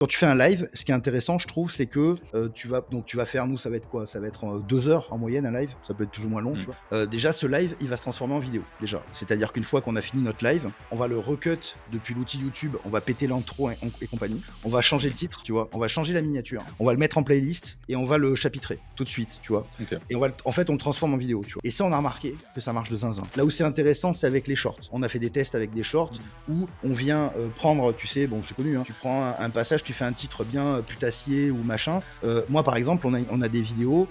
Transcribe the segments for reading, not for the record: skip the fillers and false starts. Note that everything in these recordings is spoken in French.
Quand tu fais un live, ce qui est intéressant, je trouve, c'est que tu vas faire, nous, ça va être quoi? Ça va être 2 heures en moyenne un live. Ça peut être plus ou moins long, tu Mmh. vois. Déjà, ce live, il va se transformer en vidéo. Déjà, c'est-à-dire qu'une fois qu'on a fini notre live, on va le recut depuis l'outil YouTube. On va péter l'intro et compagnie. On va changer le Mmh. titre, tu vois. On va changer la miniature. On va le mettre en playlist et on va le chapitrer tout de suite, tu vois. OK. Et en fait, on le transforme en vidéo, tu vois. Et ça, on a remarqué que ça marche de zinzin. Là où c'est intéressant, c'est avec les shorts. On a fait des tests avec des shorts où on vient prendre, tu sais, bon, c'est connu, hein, tu prends un passage, tu fais un titre bien putassier ou machin. Moi, par exemple, on a des vidéos,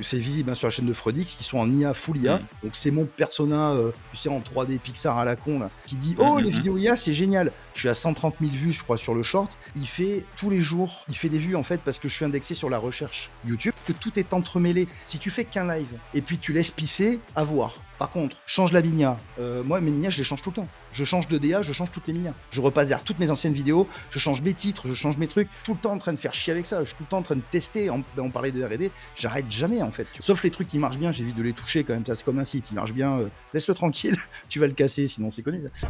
c'est visible hein, sur la chaîne de Freudix, qui sont en IA, full IA. Mmh. Donc, c'est mon persona, tu sais, en 3D Pixar à la con, là, qui dit Mmh, oh, les mmh mh. vidéos IA, c'est génial. Je suis à 130 000 vues, je crois, sur le short. Il fait tous les jours, il fait des vues en fait, parce que je suis indexé sur la recherche YouTube, que tout est entremêlé. Si tu fais qu'un live et puis tu laisses pisser, à voir. Par contre, change la vigna. Moi, mes vignas, je les change tout le temps. Je change de DA, je change toutes les vignas. Je repasse derrière toutes mes anciennes vidéos, je change mes titres, je change mes trucs. Tout le temps en train de faire chier avec ça. Je suis tout le temps en train de tester. On parlait de R&D, j'arrête jamais en fait. Sauf les trucs qui marchent bien, j'évite de les toucher quand même. Ça, c'est comme un site, il marche bien. Laisse-le tranquille. Tu vas le casser, sinon c'est connu. Ça.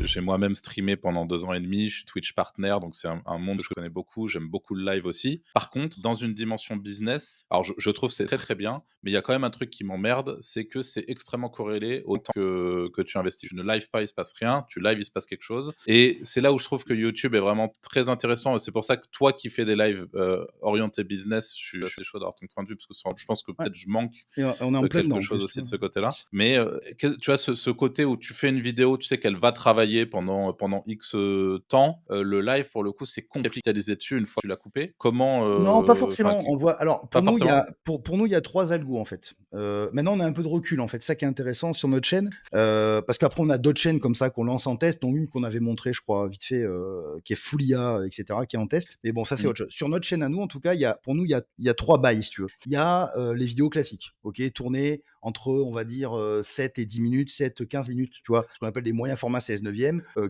J'ai moi-même streamé pendant 2 ans et demi, je suis Twitch partner, donc c'est un monde que je connais beaucoup, j'aime beaucoup le live aussi. Par contre, dans une dimension business, alors je trouve que c'est très, très bien, mais il y a quand même un truc qui m'emmerde, c'est que c'est extrêmement corrélé au temps que tu investis. Je ne live pas, il se passe rien, tu live, il se passe quelque chose et c'est là où je trouve que YouTube est vraiment très intéressant et c'est pour ça que toi qui fais des lives, orientés business, je suis assez chaud d'avoir ton point de vue parce que je pense que Ouais. peut-être je manque Et on est en de plein quelque dedans en chose plus, tu aussi de vois. ce côté-là. Mais, tu vois ce côté où tu fais une vidéo, tu sais qu'elle va travailler pendant X, temps, le live pour le coup, c'est compliqué de capitaliser dessus une fois que tu l'as coupé. Comment, Non, pas enfin, forcément. On voit. Alors, pas forcément? pour nous, il y a 3 algos, en fait. Maintenant, on a un peu de recul, en fait. Ça qui est intéressant sur notre chaîne, parce qu'après, on a d'autres chaînes comme ça qu'on lance en test, dont une qu'on avait montrée, je crois, vite fait, qui est full IA, et cetera, qui est en test. Mais bon, ça, c'est Mmh. autre chose. Sur notre chaîne à nous, en tout cas, pour nous, il y a 3 bails, si tu veux. Il y a, les vidéos classiques, OK, tournées entre, on va dire, 7 et 10 minutes, 7, 15 minutes, tu vois? Ce qu'on appelle des moyens formats 16/9,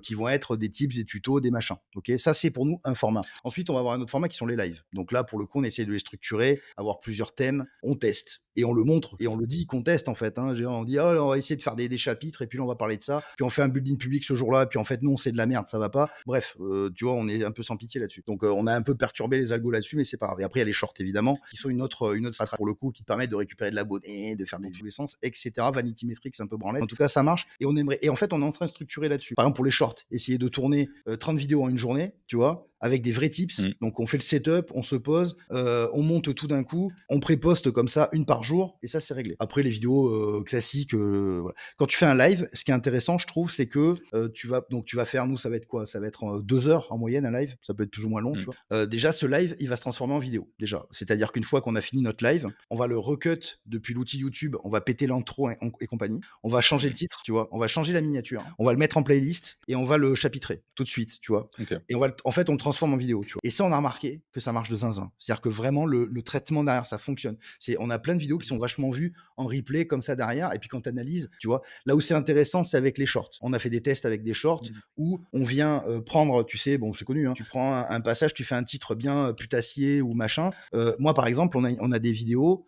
qui vont être des tips, des tutos, des machins, OK? Ça, c'est pour nous un format. Ensuite, on va avoir un autre format qui sont les lives. Donc là, pour le coup, on essaie de les structurer, avoir plusieurs thèmes, on teste et on le montre et on le dit qu'on teste en fait. Hein. On dit, oh, on va essayer de faire des chapitres et puis là, on va parler de ça. Puis on fait un building public ce jour-là. Puis en fait, non, c'est de la merde, ça va pas. Bref, tu vois, on est un peu sans pitié là-dessus. Donc on a un peu perturbé les algos là-dessus, mais c'est pas grave. Et après, il y a les shorts évidemment, qui sont une autre stratégie pour le coup, qui te permettent de récupérer de l'abonné, de faire des essences, etc. Vanity Metrics, un peu branlette. En tout cas, ça marche et on aimerait. Et en fait, on est en train de structurer là-dessus. Par exemple, pour les shorts, essayer de tourner 30 vidéos en une journée, tu vois, avec des vrais tips. Mmh. Donc on fait le setup, on se pose, on monte tout d'un coup, on pré-poste comme ça une par jour et ça c'est réglé. Après les vidéos classiques, voilà. Quand tu fais un live, ce qui est intéressant je trouve, c'est que tu vas faire, nous ça va être quoi? Ça va être 2 heures en moyenne un live, ça peut être plus ou moins long, tu Mmh. vois. Déjà ce live, il va se transformer en vidéo. Déjà, c'est-à-dire qu'une fois qu'on a fini notre live, on va le recut depuis l'outil YouTube, on va péter l'intro et compagnie, on va changer le Mmh. titre, tu vois, on va changer la miniature, on va le mettre en playlist et on va le chapitrer tout de suite, tu vois. OK. Et en fait, on le transforme en vidéo, tu vois. Et ça, on a remarqué que ça marche de zinzin. C'est-à-dire que vraiment, le traitement derrière, ça fonctionne. On a plein de vidéos qui sont vachement vues en replay comme ça derrière. Et puis quand tu analyses, tu vois, là où c'est intéressant, c'est avec les shorts. On a fait des tests avec des shorts où on vient prendre, tu sais, bon, c'est connu, hein, tu prends un passage, tu fais un titre bien putassier ou machin. Moi, par exemple, on a des vidéos,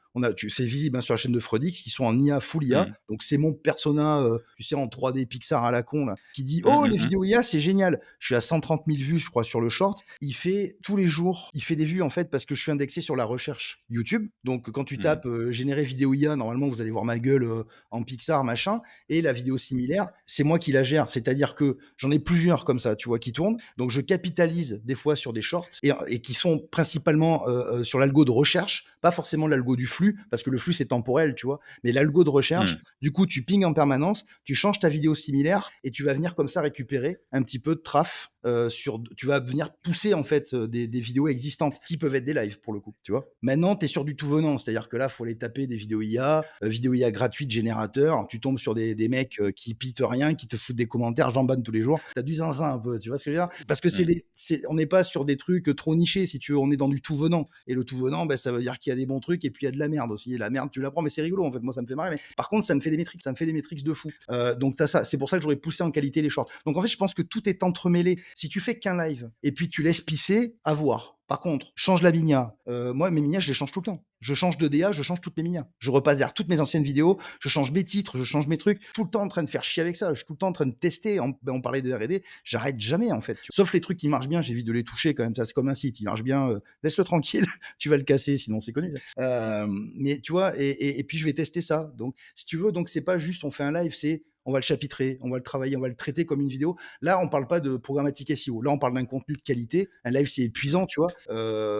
c'est visible hein, sur la chaîne de Freudix, qui sont en IA, full IA. Mmh. Donc c'est mon persona, tu sais, en 3D Pixar à la con, là, qui dit Mmh, oh, mmh les mh. vidéos IA, c'est génial. Je suis à 130 000 vues, je crois, sur le short. Il fait tous les jours, il fait des vues en fait parce que je suis indexé sur la recherche YouTube. Donc quand tu Mmh. tapes générer vidéo IA, normalement vous allez voir ma gueule en Pixar, machin. Et la vidéo similaire, c'est moi qui la gère. C'est-à-dire que j'en ai plusieurs comme ça, tu vois, qui tournent. Donc je capitalise des fois sur des shorts et qui sont principalement sur l'algo de recherche, pas forcément l'algo du flux, parce que le flux c'est temporel, tu vois. Mais l'algo de recherche, Mmh. du coup, tu pinges en permanence, tu changes ta vidéo similaire et tu vas venir comme ça récupérer un petit peu de traf tu vas venir pousser en fait des vidéos existantes qui peuvent être des lives pour le coup, tu vois. Maintenant, tu es sur du tout venant, c'est-à-dire que là, faut aller taper des vidéos IA gratuites, générateurs, tu tombes sur des mecs qui pitent rien, qui te foutent des commentaires, j'en banne tous les jours. T'as du zinzin un peu, tu vois ce que je veux dire? Parce que Mmh. on n'est pas sur des trucs trop nichés, si tu veux, on est dans du tout venant. Et le tout venant, ben, ça veut dire qu'il y a des bons trucs et puis il y a de la merde aussi. Et la merde, tu la prends, mais c'est rigolo en fait, moi ça me fait marrer. Mais par contre, ça me fait des métriques de fou. Donc t'as ça, c'est pour ça que j'aurais poussé en qualité les shorts. Donc en fait, je pense que tout est entremêlé. Si tu fais qu'un live et puis tu laisses pisser, à voir. Par contre, change la vigna. Moi, mes vignas, je les change tout le temps. Je change de DA, je change toutes mes miniatures. Je repasse derrière toutes mes anciennes vidéos, je change mes titres, je change mes trucs. Tout le temps en train de faire chier avec ça. Je suis tout le temps en train de tester. On parlait de R&D, j'arrête jamais en fait. Sauf les trucs qui marchent bien, j'évite de les toucher quand même. Ça, c'est comme un site, il marche bien, laisse-le tranquille. Tu vas le casser, sinon c'est connu. Mais tu vois, et puis je vais tester ça. Donc, si tu veux, donc c'est pas juste on fait un live, c'est on va le chapitrer, on va le travailler, on va le traiter comme une vidéo. Là, on parle pas de programmatique SEO. Là, on parle d'un contenu de qualité. Un live, c'est épuisant, tu vois.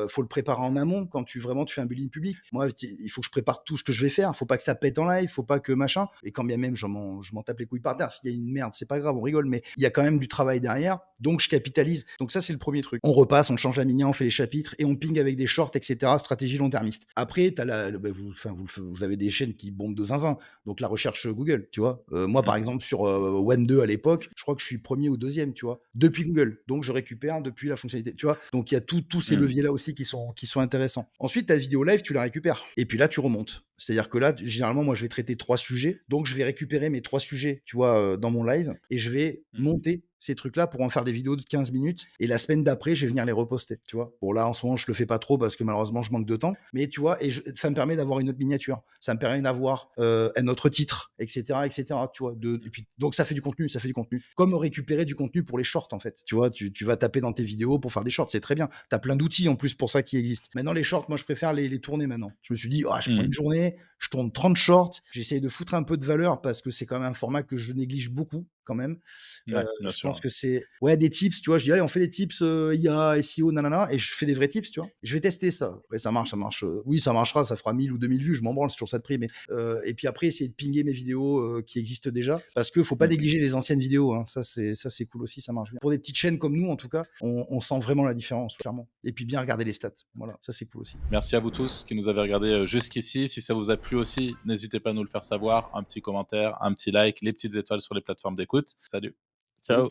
Faut le préparer en amont quand tu fais un bulletin public. Moi, il faut que je prépare tout ce que je vais faire. Faut pas que ça pète en live, faut pas que machin. Et quand bien même, je m'en tape les couilles par terre. S'il y a une merde, c'est pas grave, on rigole, mais il y a quand même du travail derrière. Donc, je capitalise. Donc, ça, c'est le premier truc. On repasse, on change la mini, on fait les chapitres et on ping avec des shorts, etc. Stratégie long-termiste. Après, vous avez des chaînes qui bombent de zinzin. Donc, la recherche Google, tu vois. Moi, par exemple, sur One 2 à l'époque, je crois que je suis premier ou deuxième, tu vois, depuis Google. Donc, je récupère depuis la fonctionnalité, tu vois. Donc, il y a tous ces leviers-là aussi qui sont intéressants. Ensuite, ta vidéo live, tu la récupères. Et puis là, tu remontes. C'est-à-dire que là, généralement, moi, je vais traiter 3 sujets. Donc, je vais récupérer mes 3 sujets, tu vois, dans mon live et je vais monter ces trucs-là pour en faire des vidéos de 15 minutes. Et la semaine d'après, je vais venir les reposter, tu vois. Bon, là, en ce moment, je le fais pas trop parce que malheureusement, je manque de temps. Mais tu vois, ça me permet d'avoir une autre miniature. Ça me permet d'avoir un autre titre, etc., etc., tu vois. Et puis, donc, ça fait du contenu, ça fait du contenu. Comme récupérer du contenu pour les shorts, en fait. Tu vois, tu vas taper dans tes vidéos pour faire des shorts, c'est très bien. Tu as plein d'outils en plus pour ça qui existent. Maintenant, les shorts, moi, je préfère les tourner maintenant. Je me suis dit, je prends une journée, je tourne 30 shorts, j'essaye de foutre un peu de valeur parce que c'est quand même un format que je néglige beaucoup quand même. Ouais, bien Je sûr. pense que c'est des tips, tu vois. Je dis allez, on fait des tips IA, SEO, nanana, et je fais des vrais tips, tu vois. Je vais tester ça. Ouais, ça marche. Oui, ça marchera, ça fera 1000 ou 2000 vues, je m'en branle, c'est toujours ça de prix. Mais et puis après, essayer de pinguer mes vidéos qui existent déjà, parce que faut pas négliger les anciennes vidéos. Hein. Ça c'est cool aussi, ça marche bien. Pour des petites chaînes comme nous, en tout cas, on sent vraiment la différence, clairement. Et puis bien regarder les stats. Voilà, ça c'est cool aussi. Merci à vous tous qui nous avez regardé jusqu'ici. Si ça vous a plu aussi, n'hésitez pas à nous le faire savoir. Un petit commentaire, un petit like, les petites étoiles sur les plateformes d'écoute. Salut. Salut. Ciao.